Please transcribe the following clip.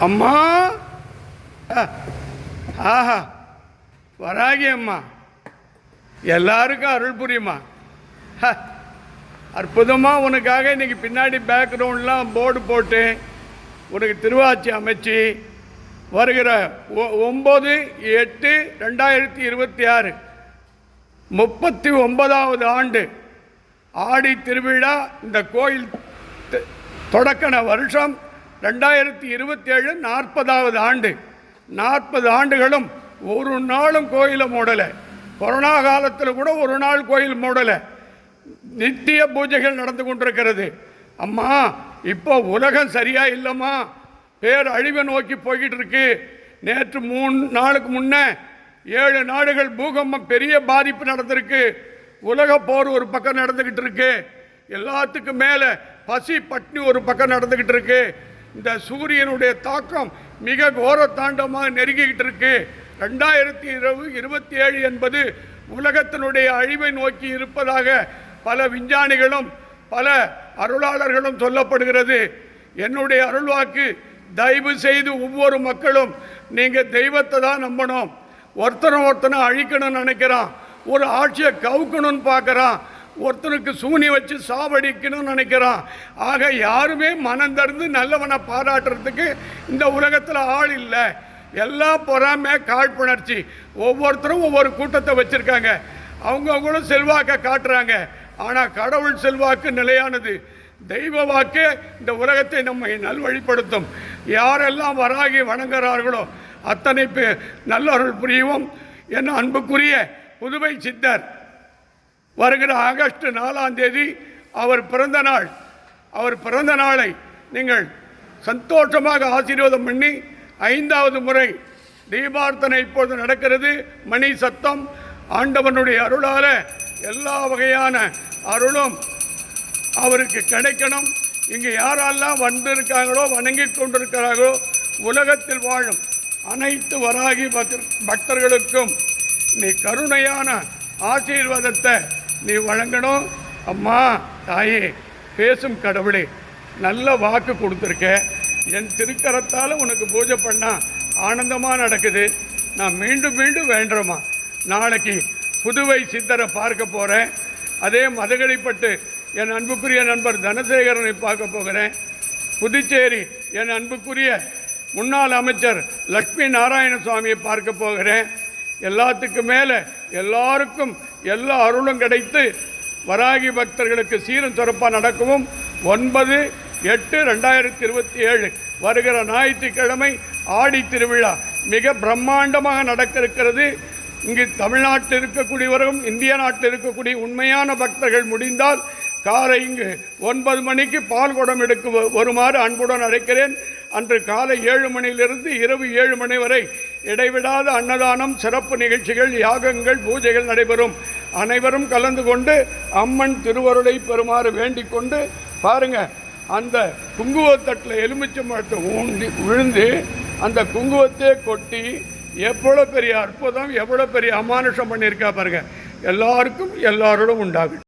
அம்மா, ஆஹா, வராகி அம்மா, எல்லாருக்கும் அருள் புரியுமா. அற்புதமாக உனக்காக இன்றைக்கி பின்னாடி பேக்ரவுண்ட்லாம் போர்டு போட்டு உனக்கு திருவாச்சி அமைச்சு வருகிற 9/8/2026 39வது ஆண்டு ஆடி திருவிழா. இந்த கோயில் தொடக்கின வருஷம் 2027 40வது ஆண்டு. 40 ஆண்டுகளும் ஒரு நாளும் கோயிலை மூடலை. கொரோனா காலத்தில் கூட ஒரு நாள் கோயில் மூடலை. நித்திய பூஜைகள் நடந்து கொண்டிருக்கிறது. அம்மா, இப்போ உலகம் சரியா இல்லைம்மா, பேர் அழிவை நோக்கி போய்கிட்டு இருக்கு. நேற்று 3 நாளுக்கு முன்னே 7 நாடுகள் பூகம்பம், பெரிய பாதிப்பு நடந்திருக்கு. உலக போர் ஒரு பக்கம் நடந்துக்கிட்டு இருக்கு. எல்லாத்துக்கும் மேலே பசி பட்னி ஒரு பக்கம் நடந்துக்கிட்டு இருக்கு. இந்த சூரியனுடைய தாக்கம் மிக கோர தாண்டமாக நெருங்கிக்கிட்டு இருக்கு. 2027 என்பது உலகத்தினுடைய அழிவை நோக்கி இருப்பதாக பல விஞ்ஞானிகளும் பல அருளாளர்களும் சொல்லப்படுகிறது. என்னுடைய அருள்வாக்கு, தயவு செய்து ஒவ்வொரு மக்களும் நீங்கள் தெய்வத்தை தான் நம்பணும். ஒருத்தனை அழிக்கணும்னு நினைக்கிறான், ஒரு ஆட்சியை கவுக்கணும்னு பார்க்குறான், ஒருத்தனுக்கு சூனி வச்சு சாவடிக்கணும்னு நினைக்கிறான். ஆக யாருமே மனம் திறந்து நல்லவனை பாராட்டுறதுக்கு இந்த உலகத்தில் ஆள் இல்லை. எல்லா பொறாமை காழ்ப்புணர்ச்சி. ஒவ்வொருத்தரும் ஒவ்வொரு கூட்டத்தை வச்சுருக்காங்க. அவங்கவுங்களும் செல்வாக்கை காட்டுறாங்க. ஆனால் கடவுள் செல்வாக்கு நிலையானது. தெய்வ வாக்கே இந்த உலகத்தை நம்மை நல்வழிப்படுத்தும். யாரெல்லாம் வராகி வணங்குகிறார்களோ அத்தனை பேர் நல்ல அருள் புரியவும். என் அன்புக்குரிய புதுவை சித்தர் வருகிற ஆகஸ்ட் 4ஆம் தேதி அவர் பிறந்த நாள். அவர் பிறந்த நாளை நீங்கள் சந்தோஷமாக ஆசீர்வாதம் பண்ணி 5வது முறை தீபார்த்தனை இப்போது நடக்கிறது. மணி சத்தம். ஆண்டவனுடைய அருளால் எல்லா வகையான அருளும் அவருக்கு கிடைக்கணும். இங்கே யாரெல்லாம் வந்திருக்காங்களோ வணங்கி கொண்டிருக்கிறார்களோ உலகத்தில் வாழும் அனைத்து வராகி பக்தர்களுக்கும் நீ கருணையான ஆசீர்வாதத்தை நீ வழங்கணும். அம்மா, தாயே, பேசும் கடவுளே, நல்ல வாக்கு கொடுத்துருக்க. என் திருக்கரத்தால் உனக்கு பூஜை பண்ணால் ஆனந்தமாக நடக்குது. நான் மீண்டும் மீண்டும் வேண்டுறேம்மா. நாளைக்கு புதுவை சித்தரை பார்க்க போகிறேன். அதே மதகடிப்பட்டு என் அன்புக்குரிய நண்பர் தனசேகரனை பார்க்க போகிறேன். புதுச்சேரி என் அன்புக்குரிய முன்னாள் அமைச்சர் லக்ஷ்மி நாராயண சுவாமியை பார்க்க போகிறேன். எல்லாத்துக்கும் மேலே எல்லாருக்கும் எல்லா அருளும் கிடைத்து வராகி பக்தர்களுக்கு சீரும் சிறப்பாக நடக்கவும். 9/8/2027 வருகிற ஞாயிற்றுக்கிழமை ஆடி திருவிழா மிக பிரம்மாண்டமாக நடக்க இருக்கிறது. இங்கு தமிழ்நாட்டில் இருக்கக்கூடியவரும் இந்திய நாட்டில் இருக்கக்கூடிய உண்மையான பக்தர்கள் முடிந்தால் காலை இங்கு 9 மணிக்கு பால் குடம் எடுக்க வருமாறு அன்புடன் அழைக்கிறேன். அன்று காலை 7 மணியிலிருந்து இரவு 7 மணி வரை இடைவிடாத அன்னதானம், சிறப்பு நிகழ்ச்சிகள், யாகங்கள், பூஜைகள் நடைபெறும். அனைவரும் கலந்து கொண்டு அம்மன் திருவருளை பெறுமாறு வேண்டிக் கொண்டு பாருங்கள். அந்த குங்குமத்தட்டில் எலுமிச்சம்பழத்தை ஊண்டி விழுந்து அந்த குங்குமத்தையே கொட்டி எவ்வளோ பெரிய அற்புதம், எவ்வளோ பெரிய அமானுஷம் பண்ணியிருக்கா பாருங்கள். எல்லாருக்கும் எல்லாரோடும் உண்டாகும்.